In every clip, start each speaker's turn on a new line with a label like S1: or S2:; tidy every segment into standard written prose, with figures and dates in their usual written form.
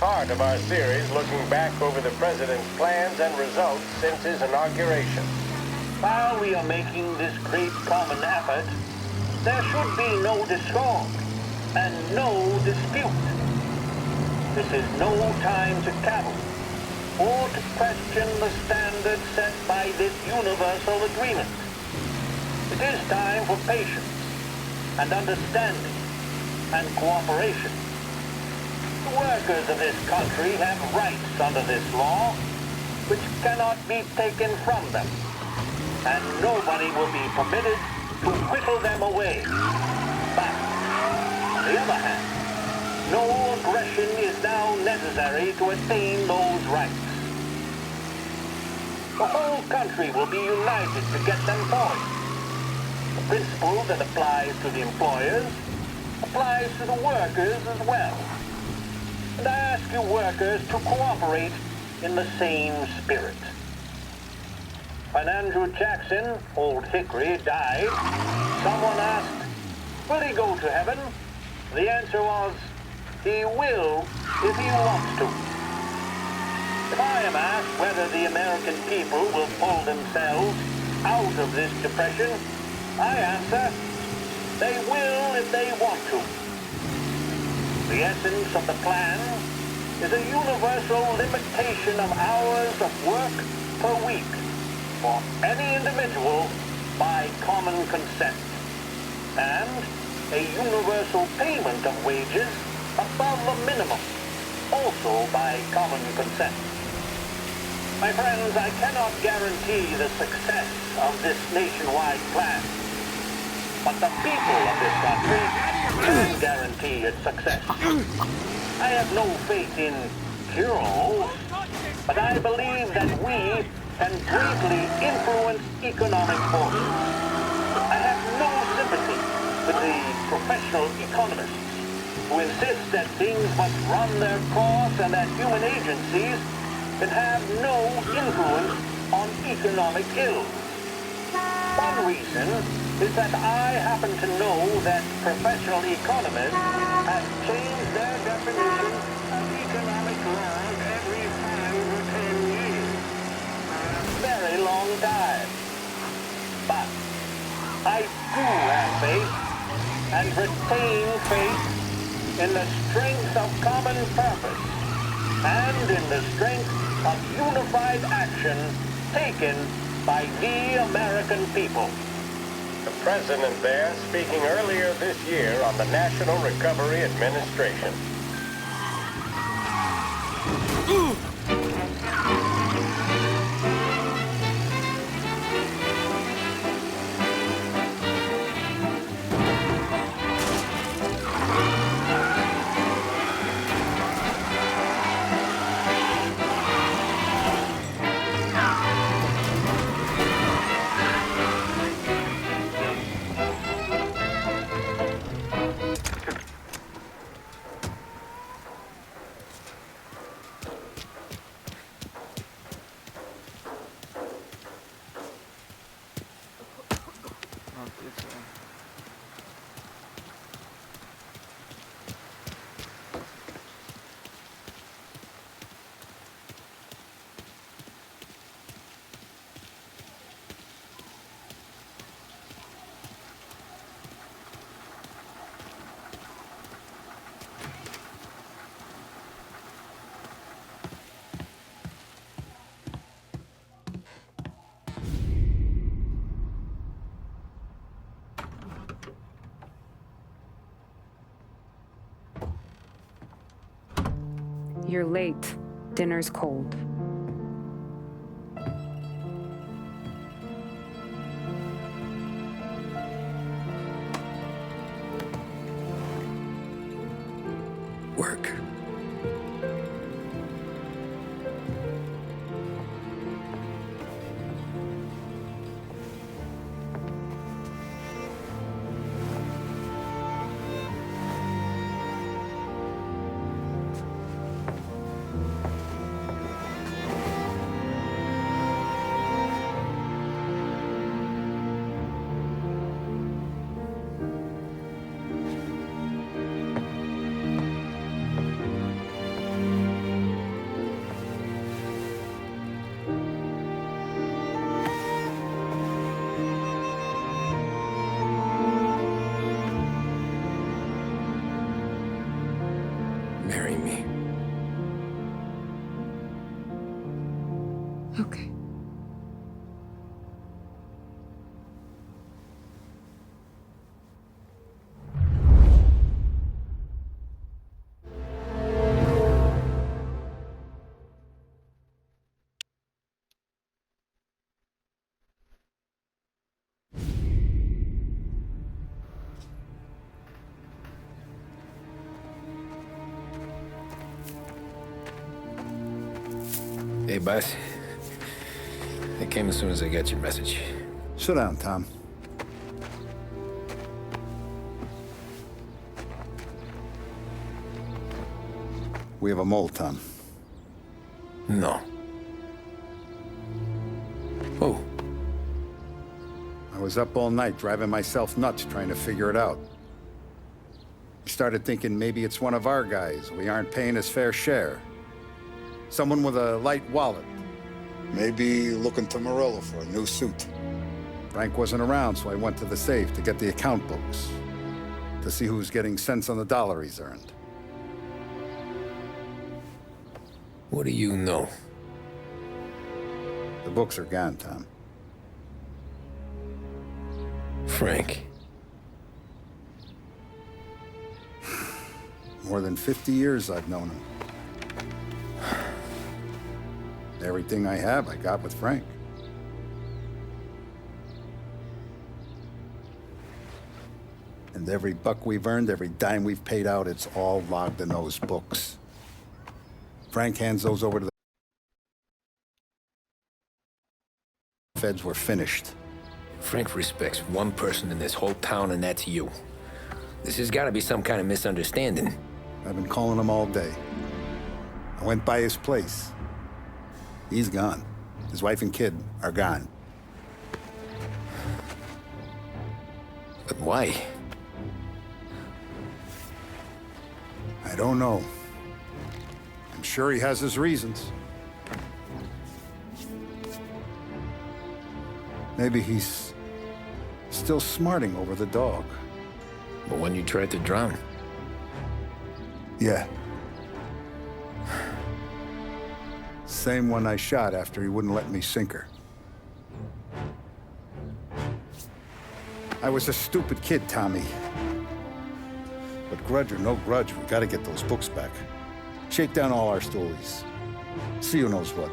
S1: part of our series looking back over the president's plans and results since his inauguration.
S2: While we are making this great common effort, there should be no discord and no dispute. This is no time to cavil or to question the standard set by this universal agreement. It is time for patience and understanding and cooperation. The workers of this country have rights under this law which cannot be taken from them, and nobody will be permitted to whittle them away. But, on the other hand, no aggression is now necessary to attain those rights. The whole country will be united to get them forward. The principle that applies to the employers applies to the workers as well. And I ask you workers to cooperate in the same spirit. When Andrew Jackson, Old Hickory, died, someone asked, will he go to heaven? The answer was, he will if he wants to. If I am asked whether the American people will pull themselves out of this depression, I answer, they will if they want to. The essence of the plan is a universal limitation of hours of work per week for any individual by common consent, and a universal payment of wages above the minimum, also by common consent. My friends, I cannot guarantee the success of this nationwide plan, but the people of this country can guarantee its success. I have no faith in cure-alls, but I believe that we can greatly influence economic forces. I have no sympathy with the professional economists who insist that things must run their course and that human agencies can have no influence on economic ills. One reason is that I happen to know that professional economists have changed their definition of economic laws every 5 or 10 years. A very long time. But I do have faith and retain faith in the strength of common purpose and in the strength of unified action taken by the American people.
S1: The president there speaking earlier this year on the National Recovery Administration.
S3: You're late. Dinner's cold.
S4: Work.
S3: Okay.
S5: Hey, boss. I came as soon as I got your message.
S6: Sit down, Tom. We have a mole, Tom.
S5: No. Oh.
S6: I was up all night driving myself nuts trying to figure it out. I started thinking maybe it's one of our guys. We aren't paying his fair share. Someone with a light wallet. Maybe looking to Morello for a new suit. Frank wasn't around, so I went to the safe to get the account books. To see who's getting cents on the dollar he's earned.
S5: What do you know?
S6: The books are gone, Tom.
S5: Frank.
S6: More than 50 years I've known him. Everything I have, I got with Frank. And every buck we've earned, every dime we've paid out, it's all logged in those books. Frank hands those over to the feds. We're finished.
S5: Frank respects one person in this whole town, and that's you. This has got to be some kind of misunderstanding.
S6: I've been calling him all day. I went by his place. He's gone. His wife and kid are gone.
S5: But why?
S6: I don't know. I'm sure he has his reasons. Maybe he's still smarting over the dog.
S5: But when you tried to drown?
S6: Yeah. Same one I shot after he wouldn't let me sink her. I was a stupid kid, Tommy. But grudge or no grudge, we gotta get those books back. Shake down all our stories. See who knows what.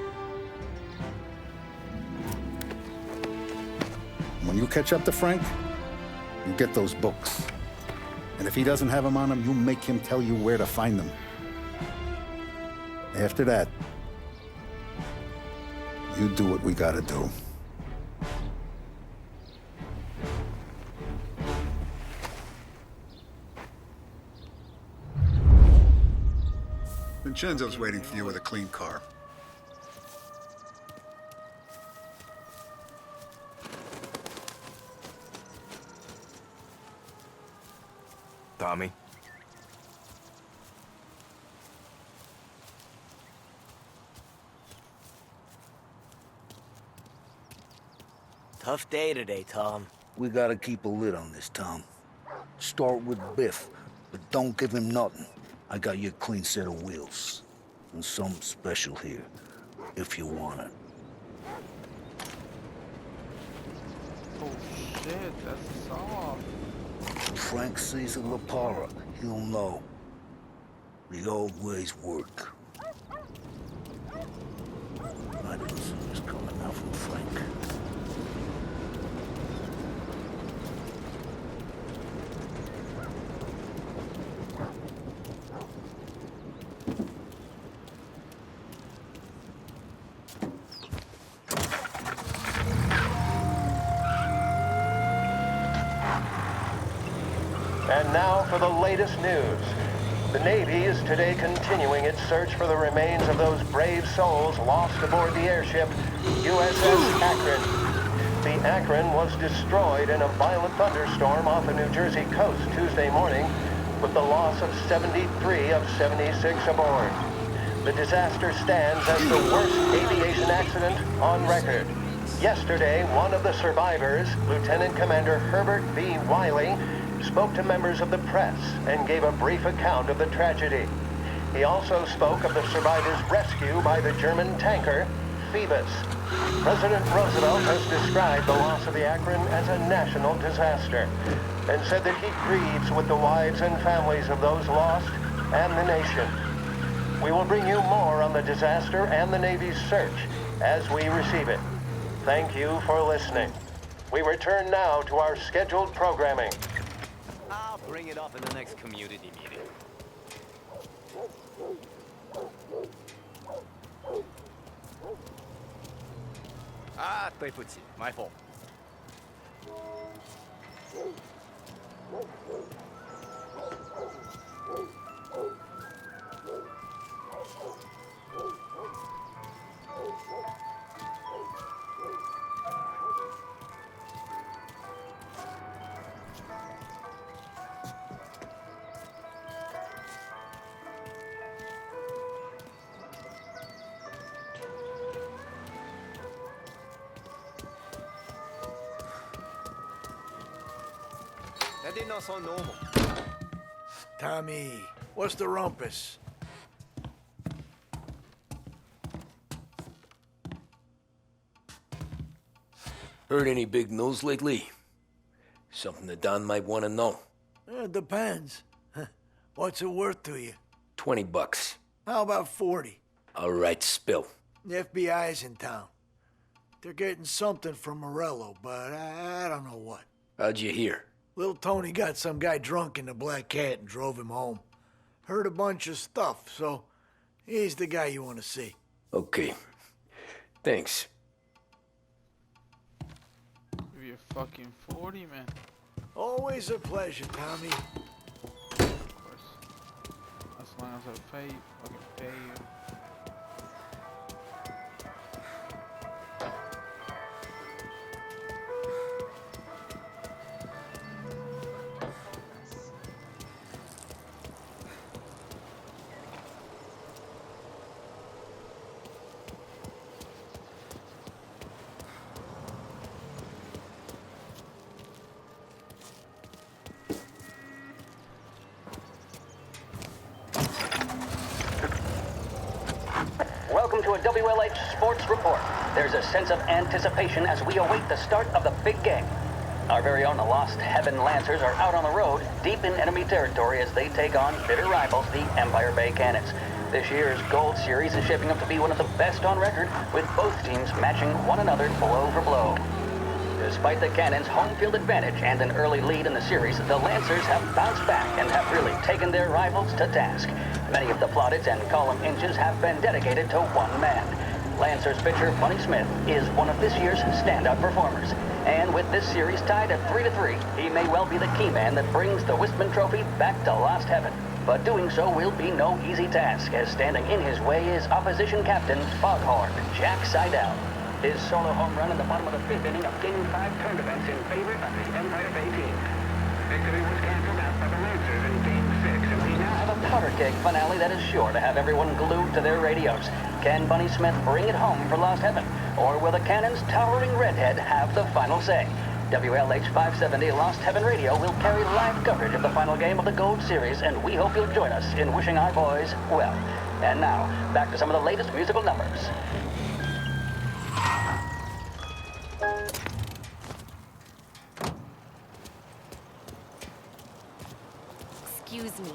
S6: When you catch up to Frank, you get those books. And if he doesn't have them on him, you make him tell you where to find them. After that, you do what we gotta do. Vincenzo's waiting for you with a clean car.
S7: Tommy?
S8: Tough day today, Tom.
S9: We gotta keep a lid on this, Tom. Start with Biff, but don't give him nothing. I got you a clean set of wheels. And something special here, if you want it.
S7: Oh shit, that's soft.
S9: When Frank sees a La Parra, he'll know. The old ways work. I didn't see this coming out from Frank.
S1: And now for the latest news. The Navy is today continuing its search for the remains of those brave souls lost aboard the airship USS Akron. The Akron was destroyed in a violent thunderstorm off the New Jersey coast Tuesday morning, with the loss of 73 of 76 aboard. The disaster stands as the worst aviation accident on record. Yesterday, one of the survivors, Lieutenant Commander Herbert V. Wiley, spoke to members of the press and gave a brief account of the tragedy. He also spoke of the survivors' rescue by the German tanker, Phoebus. President Roosevelt has described the loss of the Akron as a national disaster and said that he grieves with the wives and families of those lost and the nation. We will bring you more on the disaster and the Navy's search as we receive it. Thank you for listening. We return now to our scheduled programming.
S8: I'll bring it up in the next community meeting. Ah, 对不起, my fault. That did not sound normal.
S10: Tommy, what's the rumpus?
S5: Heard any big news lately? Something that Don might want to know.
S10: It depends. What's it worth to you?
S5: $20.
S10: How about 40?
S5: All right, spill.
S10: The FBI's in town. They're getting something from Morello, but I don't know what.
S5: How'd you hear?
S10: Little Tony got some guy drunk in the Black Cat and drove him home. Heard a bunch of stuff, so he's the guy you want to see.
S5: Okay. Thanks.
S7: Give you fucking 40, man.
S10: Always a pleasure, Tommy.
S7: Of course. As long as I fucking pay you.
S11: Welcome to a WLH Sports Report. There's a sense of anticipation as we await the start of the big game. Our very own Lost Heaven Lancers are out on the road, deep in enemy territory as they take on bitter rivals, the Empire Bay Cannons. This year's Gold Series is shaping up to be one of the best on record, with both teams matching one another blow for blow. Despite the Cannons' home field advantage and an early lead in the series, the Lancers have bounced back and have really taken their rivals to task. Many of the plaudits and column inches have been dedicated to one man. Lancers pitcher Bunny Smith is one of this year's standout performers. And with this series tied at 3-3, he may well be the key man that brings the Wistman Trophy back to Lost Heaven. But doing so will be no easy task, as standing in his way is opposition captain Foghorn Jack Seidel. His solo home run in the bottom of the fifth inning of Game 5 turned events in favor of the Empire Bay team. Victory was canceled out by the Lancers in Game 6, and we now have a powder keg finale that is sure to have everyone glued to their radios. Can Bunny Smith bring it home for Lost Heaven? Or will the Cannon's towering redhead have the final say? WLH 570 Lost Heaven Radio will carry live coverage of the final game of the Gold Series, and we hope you'll join us in wishing our boys well. And now, back to some of the latest musical numbers.
S12: Excuse me.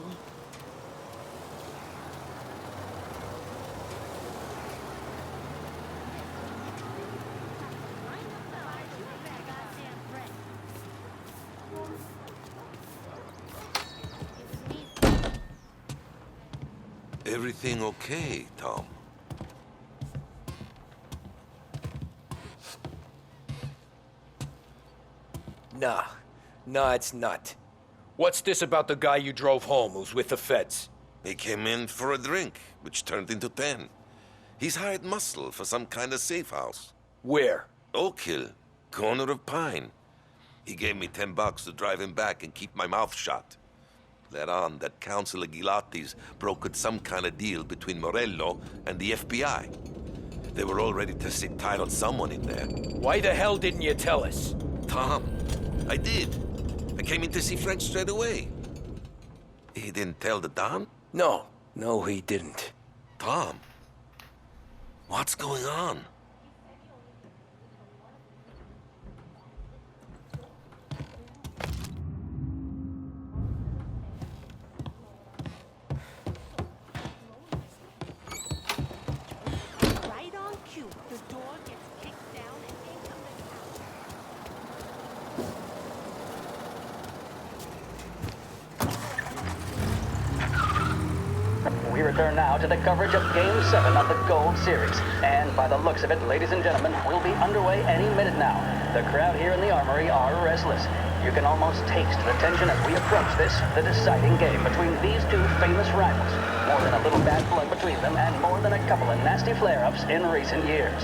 S13: Everything okay, Tom?
S5: Nah, it's not. What's this about the guy you drove home who's with the feds?
S13: He came in for a drink, which turned into 10. He's hired muscle for some kind of safe house.
S5: Where?
S13: Oak Hill, corner of Pine. He gave me $10 to drive him back and keep my mouth shut. Let on that Councilor Gilatti's brokered some kind of deal between Morello and the FBI. They were all ready to sit tight on someone in there.
S5: Why the hell didn't you tell us?
S13: Tom, I did. I came in to see French straight away. He didn't tell the Don?
S5: No, he didn't.
S13: Tom, what's going on?
S11: return now to the coverage of Game 7 of the Gold Series. And by the looks of it, ladies and gentlemen, we'll be underway any minute now. The crowd here in the Armory are restless. You can almost taste the tension as we approach this, the deciding game between these two famous rivals. More than a little bad blood between them, and more than a couple of nasty flare-ups in recent years.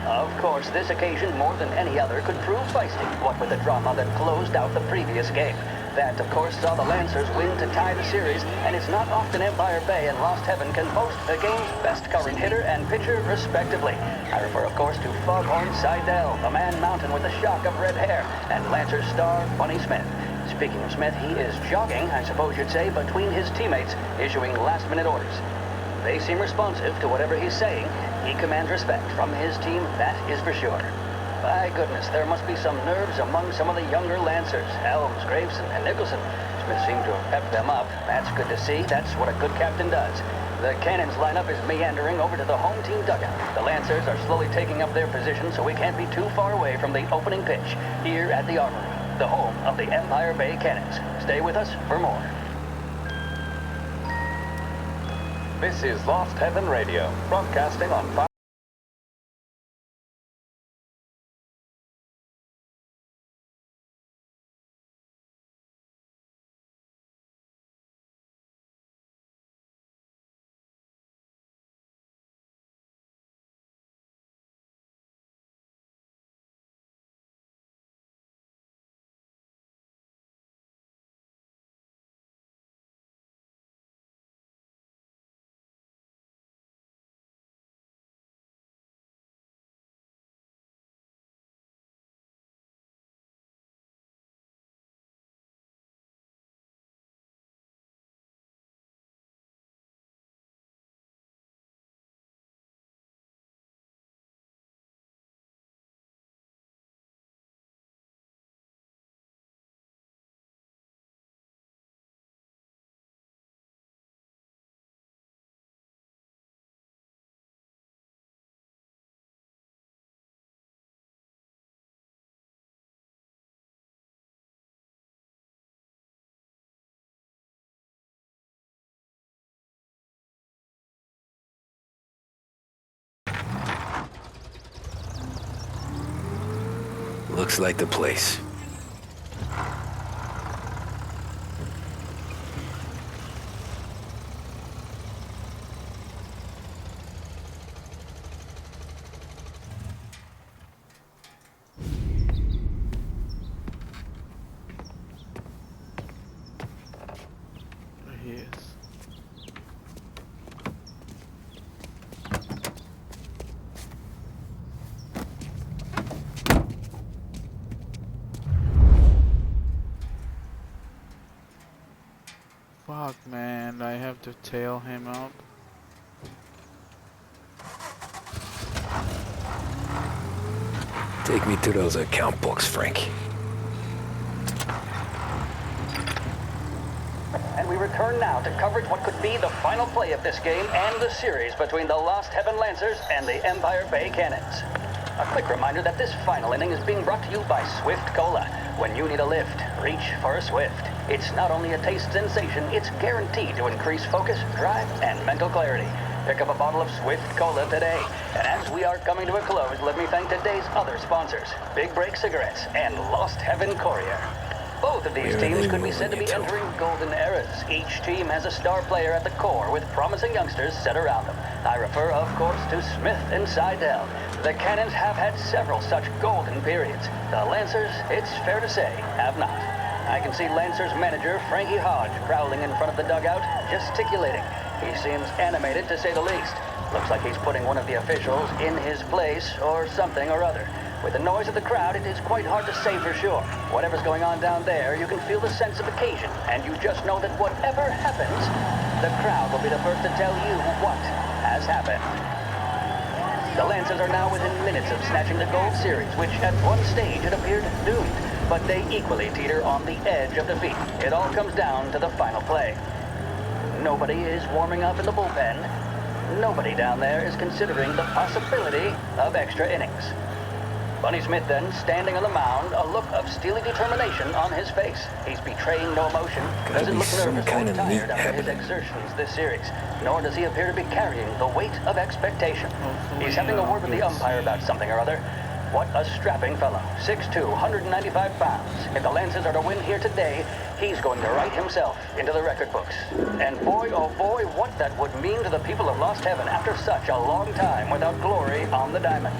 S11: Of course, this occasion, more than any other, could prove feisty, what with the drama that closed out the previous game. That, of course, saw the Lancers win to tie the series, and it's not often Empire Bay and Lost Heaven can boast the game's best current hitter and pitcher, respectively. I refer, of course, to Foghorn Seidel, the man mountain with the shock of red hair, and Lancers star Bunny Smith. Speaking of Smith, he is jogging, I suppose you'd say, between his teammates, issuing last-minute orders. They seem responsive to whatever he's saying. He commands respect from his team, that is for sure. By goodness, there must be some nerves among some of the younger Lancers. Helms, Graveson, and Nicholson. Smith seemed to have pepped them up. That's good to see. That's what a good captain does. The Cannons lineup is meandering over to the home team dugout. The Lancers are slowly taking up their position, so we can't be too far away from the opening pitch here at the Armory, the home of the Empire Bay Cannons. Stay with us for more.
S1: This is Lost Heaven Radio, broadcasting on 5.
S5: Looks like the place.
S7: There he is. Fuck, man, I have to tail him up.
S5: Take me to those account books, Frank.
S11: And we return now to coverage what could be the final play of this game and the series between the Lost Heaven Lancers and the Empire Bay Cannons. A quick reminder that this final inning is being brought to you by Swift Cola. When you need a lift, reach for a Swift. It's not only a taste sensation, it's guaranteed to increase focus, drive, and mental clarity. Pick up a bottle of Swift Cola today. And as we are coming to a close, let me thank today's other sponsors, Big Break Cigarettes and Lost Heaven Courier. Both of these teams could be said to be entering golden eras. Each team has a star player at the core with promising youngsters set around them. I refer, of course, to Smith and Seidel. The Cannons have had several such golden periods. The Lancers, it's fair to say, have not. I can see Lancers manager Frankie Hodge prowling in front of the dugout, gesticulating. He seems animated, to say the least. Looks like he's putting one of the officials in his place or something or other. With the noise of the crowd, it is quite hard to say for sure. Whatever's going on down there, you can feel the sense of occasion, and you just know that whatever happens, the crowd will be the first to tell you what has happened. The Lancers are now within minutes of snatching the Gold Series, which at one stage had appeared doomed, but they equally teeter on the edge of defeat. It all comes down to the final play. Nobody is warming up in the bullpen. Nobody down there is considering the possibility of extra innings. Bunny Smith then, standing on the mound, a look of steely determination on his face. He's betraying no emotion, doesn't look nervous or tired after his exertions this series, nor does he appear to be carrying the weight of expectation. He's having a word with the umpire about something or other. What a strapping fellow. 6'2", 195 pounds. If the Lancers are to win here today, he's going to write himself into the record books. And boy, oh boy, what that would mean to the people of Lost Heaven after such a long time without glory on the diamond.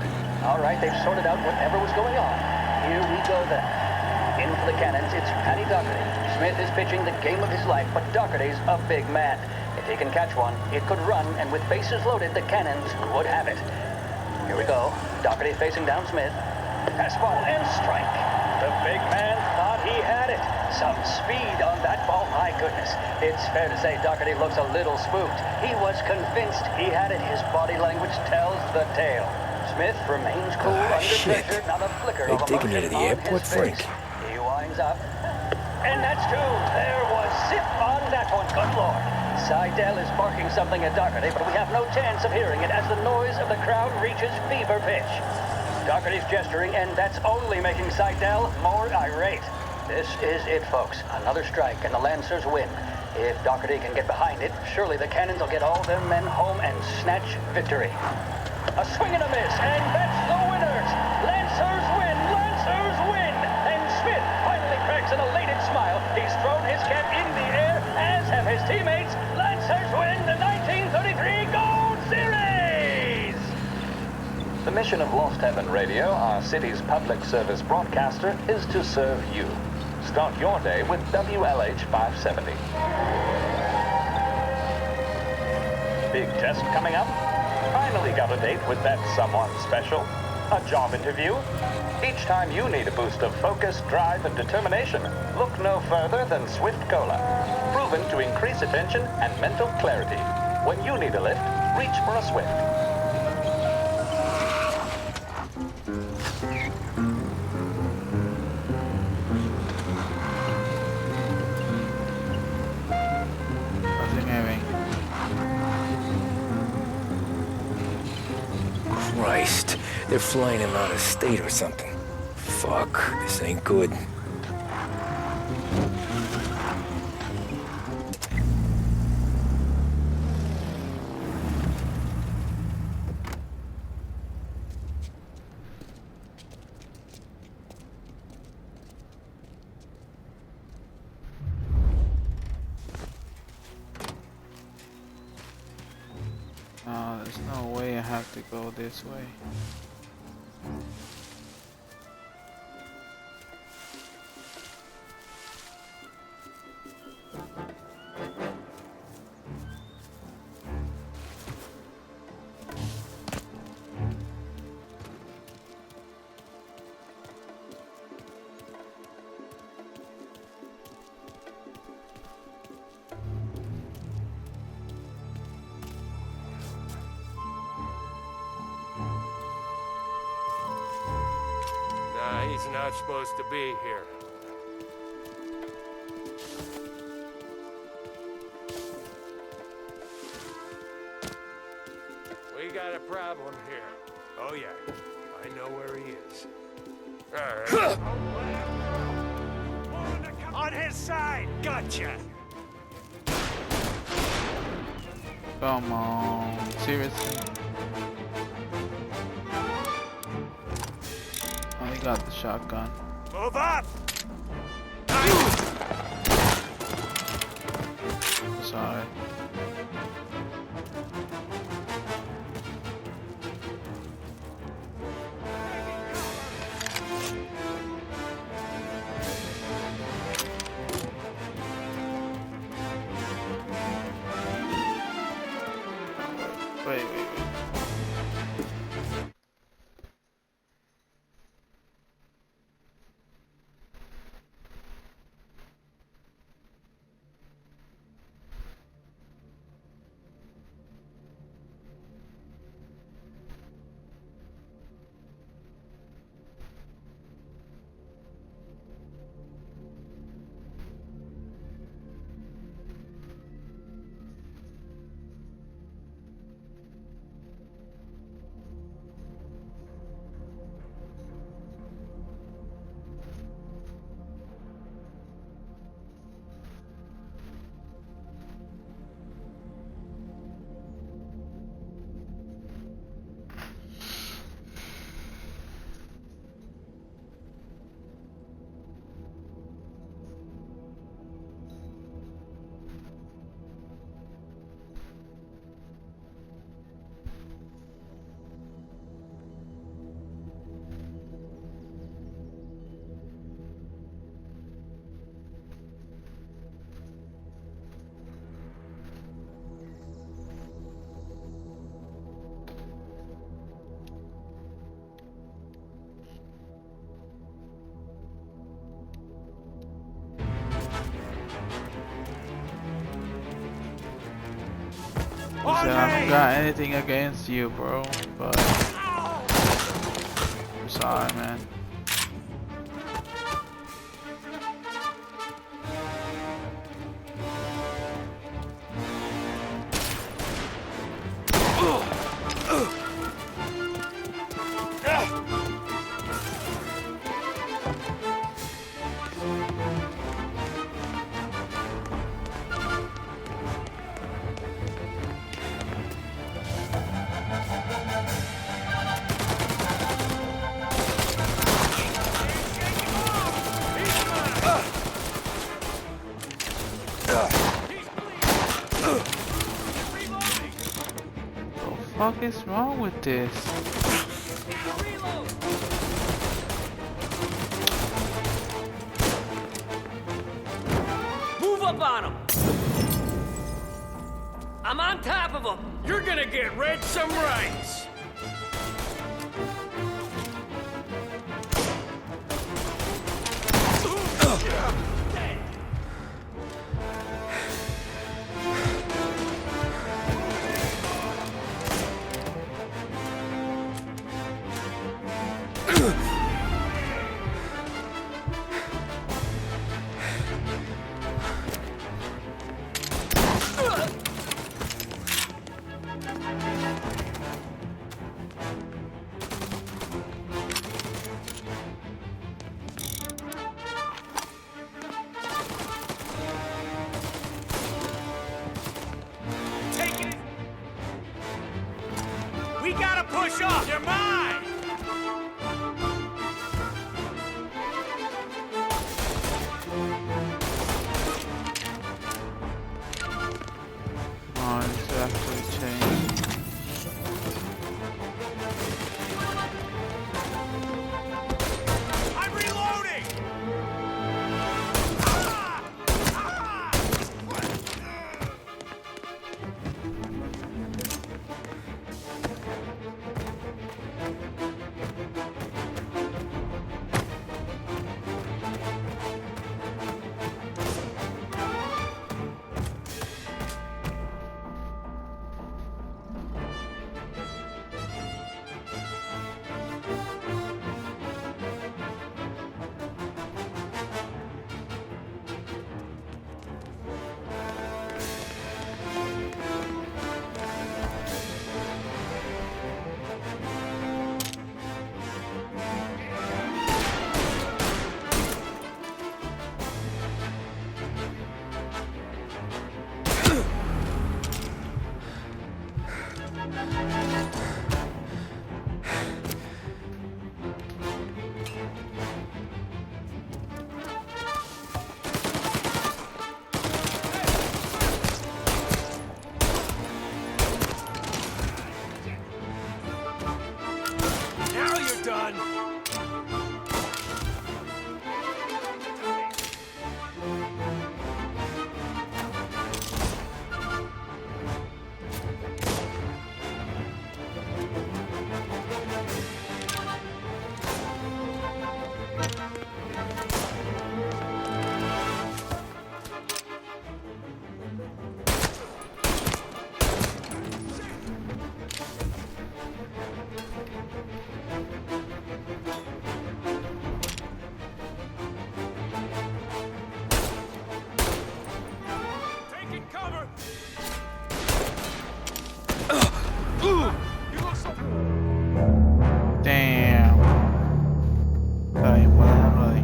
S11: All right, they've sorted out whatever was going on. Here we go then. In for the Cannons, it's Paddy Doherty. Smith is pitching the game of his life, but Doherty's a big man. If he can catch one, it could run, and with bases loaded, the Cannons would have it. Here we go. Doherty facing down Smith. Fastball and strike. The big man thought he had it. Some speed on that ball, my goodness. It's fair to say Doherty looks a little spooked. He was convinced he had it. His body language tells the tale. Smith remains cool under pressure, not a flicker of emotion
S5: me to the
S11: on
S5: airport,
S11: his face.
S5: Frank.
S11: He winds up. And that's two. There was zip on that one. Good Lord. Seidel is barking something at Doherty, but we have no chance of hearing it as the noise of the crowd reaches fever pitch. Doherty's gesturing, and that's only making Seidel more irate. This is it, folks. Another strike, and the Lancers win. If Doherty can get behind it, surely the Cannons will get all their men home and snatch victory. A swing and a miss, and that's the winners! Lancers win! Lancers win! And Smith finally cracks an elated smile. He's thrown his cap in the air, as have his teammates. Lancers win the 1933 Gold Series! The mission of Lost Heaven Radio, our city's public service broadcaster, is to serve you. Start your day with WLH 570. Big test coming up. Finally got a date with that someone special. A job interview. Each time you need a boost of focus, drive, and determination, look no further than Swift Cola. Proven to increase attention and mental clarity. When you need a lift, reach for a Swift.
S5: Christ, they're flying him out of state or something. Fuck, this ain't good.
S7: No, there's no way I have to go this way.
S14: He's not supposed to be here. We got a problem here. Oh yeah, I know where he is. All right. On his side! Gotcha!
S7: Come on, seriously? Oh, he got the shotgun.
S14: Move up!
S7: Sorry. Wait. said I don't got anything against you, bro, but I'm sorry, man. What the fuck is wrong with this?
S15: Move up on him! I'm on top of him! You're gonna get read some rights! We gotta push off! You're mine!
S7: Oh, it's actually changed.
S15: I'm reloading!
S7: Damn. Ay, bueno,